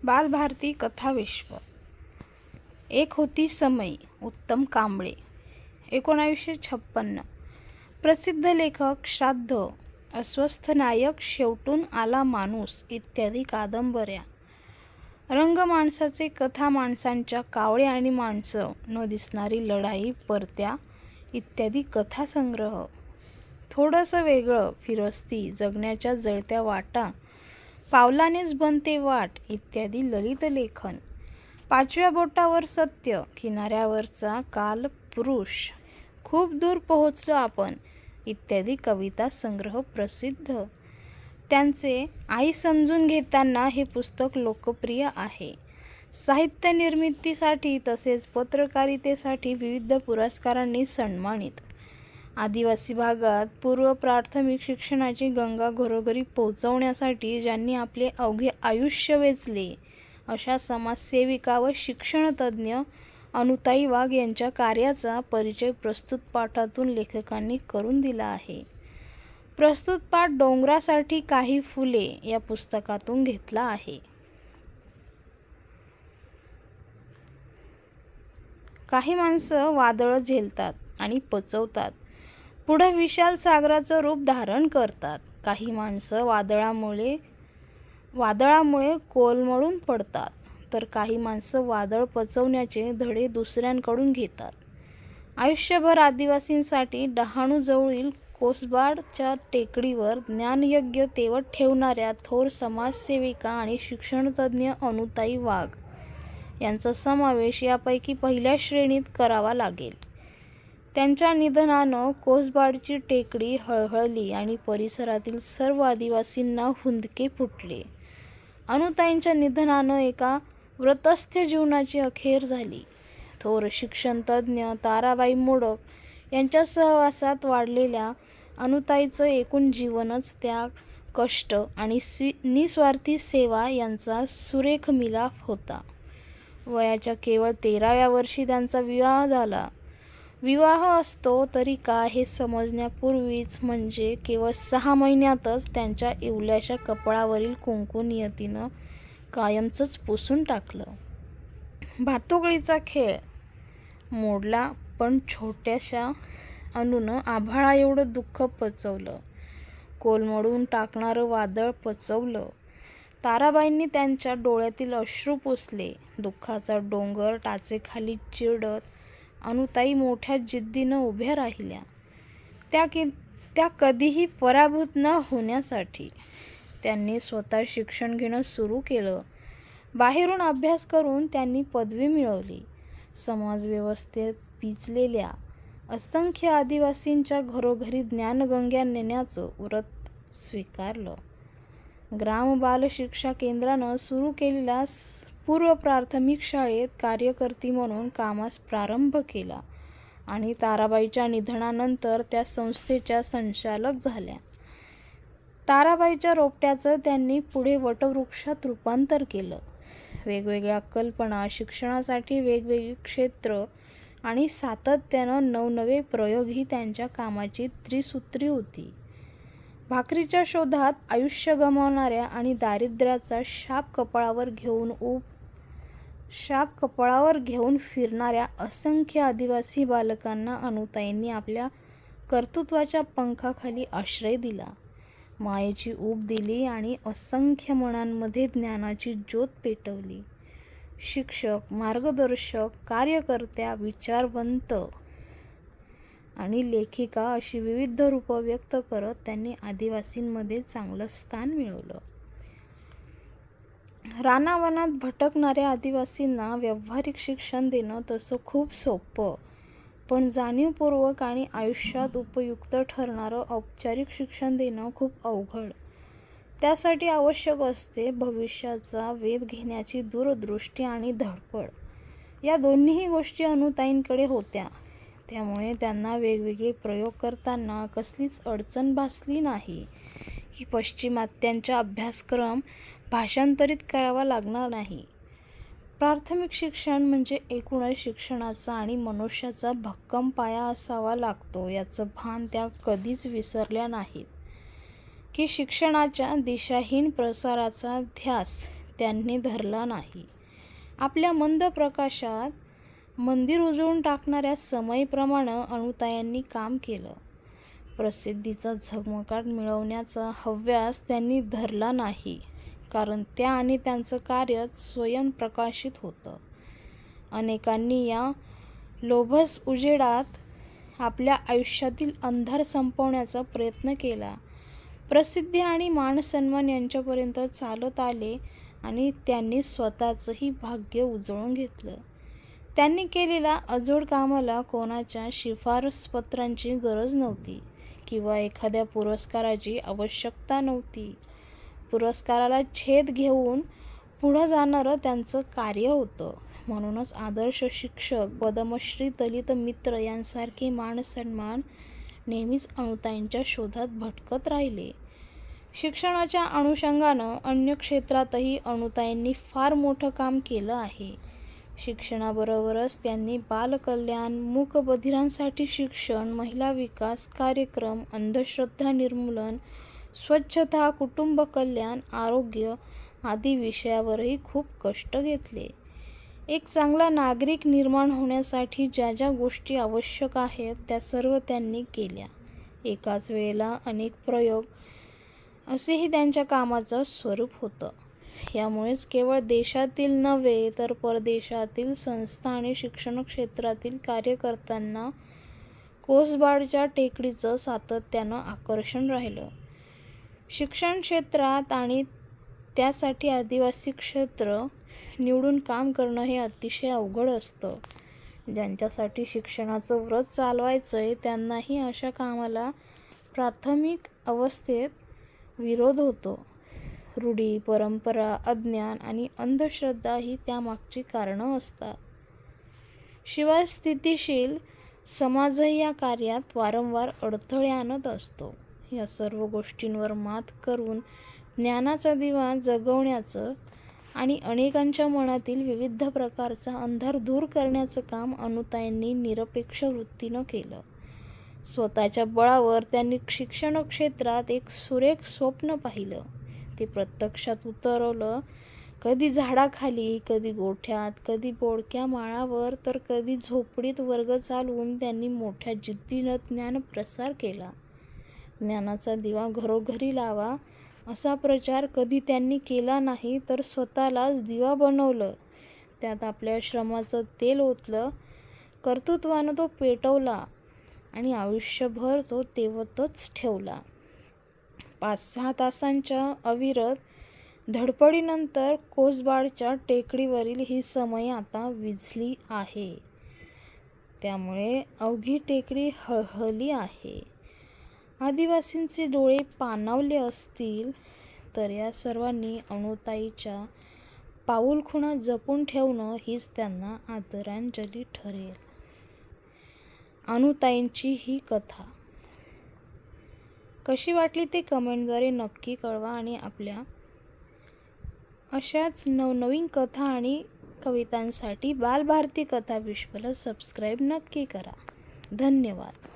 बालभारती कथाविश्व. एक होती समई. उत्तम कांबळे. 1956. प्रसिद्ध लेखक. श्राद्ध. अस्वस्थ नायक. शेवटून आला माणूस इत्यादी कादंबऱ्या. रंग माणसाचे. कथा माणसांच्या. कावळे आणि माणसं. न दिसणारी लढाई. परत्या इत्यादी कथासंग्रह. थोडंसं वेगळं. फिरस्ती. जगण्याच्या जळत्या वाटा. पावलानेच बनते वाट इत्यादी ललित लेखन. पाचव्या बोटावर सत्य. किनाऱ्यावरचा काल पुरुष. खूप दूर पोहोचलो आपण इत्यादी कविता संग्रह प्रसिद्ध. त्यांचे आई समजून घेताना हे पुस्तक लोकप्रिय आहे. साहित्य निर्मितीसाठी तसेच पत्रकारितेसाठी विविध पुरस्कारांनी सन्मानित. आदिवासी भागात पूर्व प्राथमिक शिक्षणाची गंगा घरोघरी पोहोचवण्यासाठी ज्यांनी आपले अवघे आयुष्य वेचले अशा समाजसेविका व शिक्षणतज्ज्ञ अनुताई वाघ यांच्या कार्याचा परिचय प्रस्तुत पाठातून लेखकांनी करून दिला आहे. प्रस्तुत पाठ डोंगरासाठी काही फुले या पुस्तकातून घेतला आहे. काही माणसं वादळं झेलतात आणि पचवतात. पुढे विशाल सागराचं रूप धारण करतात. काही माणसं वादळामुळे कोलमडून पडतात, तर काही माणसं वादळ पचवण्याचे धडे दुसऱ्यांकडून घेतात. आयुष्यभर आदिवासींसाठी डहाणूजवळील कोसबाडच्या टेकडीवर ज्ञानयज्ञ तेवत ठेवणाऱ्या थोर समाजसेविका आणि शिक्षणतज्ज्ञ अनुताई वाघ यांचा समावेश यापैकी पहिल्या श्रेणीत करावा लागेल. त्यांच्या निधनानं कोसबाडची टेकडी हळहळली आणि परिसरातील सर्व आदिवासींना हुंदके फुटले. अनुताईंच्या निधनानं एका व्रतस्थ जीवनाची अखेर झाली. थोर शिक्षणतज्ज्ञ ताराबाई मोडक यांच्या सहवासात वाढलेल्या अनुताईचं एकूण जीवनच त्याग, कष्ट आणि निस्वार्थी सेवा यांचा सुरेख मिलाफ होता. वयाच्या केवळ 13व्या वर्षी त्यांचा विवाह झाला. विवाह असतो तरी काय हे समजण्यापूर्वीच म्हणजे केवळ 6 महिन्यातच त्यांच्या इवल्याशा कपाळावरील कुंकू नियतीनं कायमचंच पुसून टाकलं. भातुकलीचा खेळ मोडला, पण छोट्याशा अणूनं आभाळा एवढं दुःख पचवलं. कोलमडून टाकणारं वादळ पचवलं. ताराबाईंनी त्यांच्या डोळ्यातील अश्रू पुसले. दुःखाचा डोंगर टाचेखाली चिरडत अनुताई मोठ्या जिद्दीनं उभ्या राहिल्या. त्या कधीही पराभूत न होण्यासाठी. त्यांनी स्वतः शिक्षण घेणं सुरू केलं. बाहेरून अभ्यास करून त्यांनी पदवी मिळवली. समाजव्यवस्थेत पिचलेल्या असंख्य आदिवासींच्या घरोघरी ज्ञानगंगा नेण्याचं व्रत स्वीकारलं. ग्राम बाल शिक्षा केंद्रानं सुरू केलेल्या पूर्व प्राथमिक शाळेत कार्यकर्ती म्हणून कामास प्रारंभ केला आणि ताराबाईच्या निधनानंतर त्या संस्थेच्या संचालक झाल्या. ताराबाईच्या रोपट्याचं त्यांनी पुढे वटवृक्षात रूपांतर केलं. वेगवेगळ्या कल्पना, शिक्षणासाठी वेगवेगळी क्षेत्र आणि सातत्यानं नवनवे प्रयोग ही त्यांच्या कामाची त्रिसूत्री होती. भाकरीच्या शोधात आयुष्य गमावणाऱ्या आणि दारिद्र्याचा शाप कपाळावर घेऊन फिरणाऱ्या असंख्य आदिवासी बालकांना अनुताईंनी आपल्या कर्तृत्वाच्या पंखाखाली आश्रय दिला. मायेची ऊब दिली आणि असंख्य मनांमध्ये ज्ञानाची ज्योत पेटवली. शिक्षक, मार्गदर्शक, कार्यकर्त्या, विचारवंत आणि लेखिका अशी विविध रूपं व्यक्त करत त्यांनी आदिवासींमध्ये चांगलं स्थान मिळवलं. रानावनात भटकणाऱ्या आदिवासींना व्यावहारिक शिक्षण देणं तसं खूप सोपं, पण जाणीवपूर्वक आणि आयुष्यात उपयुक्त ठरणारं औपचारिक शिक्षण देणं खूप अवघड. त्यासाठी आवश्यक असते भविष्याचा वेध घेण्याची दूरदृष्टी आणि धडपड. या दोन्हीही गोष्टी अनुताईंकडे होत्या. त्यामुळे त्यांना वेगवेगळे प्रयोग करताना कसलीच अडचण भासली नाही की पाश्चिमात्यांचा अभ्यासक्रम भाषांतरित करावा लागणार नाही. प्राथमिक शिक्षण म्हणजे एकूणच शिक्षणाचा आणि मनुष्याचा भक्कम पाया असावा लागतो याचं भान त्या कधीच विसरल्या नाहीत. की शिक्षणाच्या दिशाहीन प्रसाराचा ध्यास त्यांनी धरला नाही. आपल्या मंद प्रकाशात मंदिर उजळून टाकणाऱ्या समईप्रमाणे अनुतायांनी काम केलं. प्रसिद्धीचा झगमगाट मिळवण्याचा हव्यास त्यांनी धरला नाही, कारण त्या आणि त्यांचं कार्य स्वयंप्रकाशित होतं. अनेकांनी या लोभस उजेडात आपल्या आयुष्यातील अंधार संपवण्याचा प्रयत्न केला. प्रसिद्धी आणि मानसन्मान यांच्यापर्यंत चालत आले आणि त्यांनी स्वतःचंही भाग्य उजळून घेतलं. त्यांनी केलेल्या अजोड कामाला कोणाच्या शिफारसपत्रांची गरज नव्हती किंवा एखाद्या पुरस्काराची आवश्यकता नव्हती. पुरस्काराला छेद घेऊन पुढं जाणारं त्यांचं कार्य होतं. म्हणूनच आदर्श शिक्षक, पद्मश्री दलित मित्र यांसारखे मानसन्मान नेहमीच अनुताईंच्या शोधात भटकत राहिले. शिक्षणाच्या अनुषंगानं अन्य क्षेत्रातही अनुताईंनी फार मोठं काम केलं आहे. शिक्षणाबरोबरच त्यांनी बालकल्याण, मूकबधिरांसाठी शिक्षण, महिला विकास कार्यक्रम, अंधश्रद्धा निर्मूलन, स्वच्छता, कुटुंब कल्याण, आरोग्य आदी विषयावरही खूप कष्ट घेतले. एक चांगला नागरिक निर्माण होण्यासाठी ज्या ज्या गोष्टी आवश्यक आहेत त्या सर्व त्यांनी केल्या. एकाच वेळेला अनेक प्रयोग असेही त्यांच्या कामाचं स्वरूप होतं. यामुळेच केवळ देशातील नव्हे तर परदेशातील संस्था आणि शिक्षण क्षेत्रातील कार्यकर्त्यांना कोसबाडच्या टेकडीचं सातत्यानं आकर्षण राहिलं. शिक्षण क्षेत्रात आणि त्यासाठी आदिवासी क्षेत्र निवडून काम करणं हे अतिशय अवघड असतं. ज्यांच्यासाठी शिक्षणाचं व्रत चालवायचंय त्यांनाही अशा कामाला प्राथमिक अवस्थेत विरोध होतो. रूढी, परंपरा, अज्ञान आणि अंधश्रद्धा ही त्यामागची कारणं असतात. शिवाय स्थितिशील समाजही या कार्यात वारंवार अडथळे आणत असतो. या सर्व गोष्टींवर मात करून ज्ञानाचा दिवा जगवण्याचं आणि अनेकांच्या मनातील विविध प्रकारचा अंधार दूर करण्याचं काम अनुताईंनी निरपेक्ष वृत्तीनं केलं. स्वतःच्या बळावर त्यांनी शिक्षण क्षेत्रात एक सुरेख स्वप्न पाहिलं. ते प्रत्यक्षात उतरवलं. कधी झाडाखाली, कधी गोठ्यात, कधी बोडक्या माळावर तर कधी झोपडीत वर्ग चालवून त्यांनी मोठ्या जिद्दीनं ज्ञान प्रसार केला. ज्ञानाचा दिवा घरोघरी लावा असा प्रचार कधी त्यांनी केला नाही, तर स्वतःलाच दिवा बनवलं. त्यात आपल्या श्रमाचं तेल ओतलं. कर्तृत्वानं तो पेटवला आणि आयुष्यभर तो तेवतच ठेवला. 5-6 तासांच्या अविरत धडपडीनंतर कोसबाडच्या टेकडीवरील ही समई आता विझली आहे. त्यामुळे अवघी टेकडी हळहळली आहे. आदिवासींचे डोळे पाणावले असतील तर या सर्वांनी अनुताईच्या पाऊलखुणा जपून ठेवणं हीच त्यांना आदरांजली ठरेल. अनुताईंची ही कथा कशी वाटली ते कमेंटद्वारे नक्की कळवा आणि आपल्या अशाच नवनवीन कथा आणि कवितांसाठी बालभारती कथा विश्वला सबस्क्राईब नक्की करा. धन्यवाद.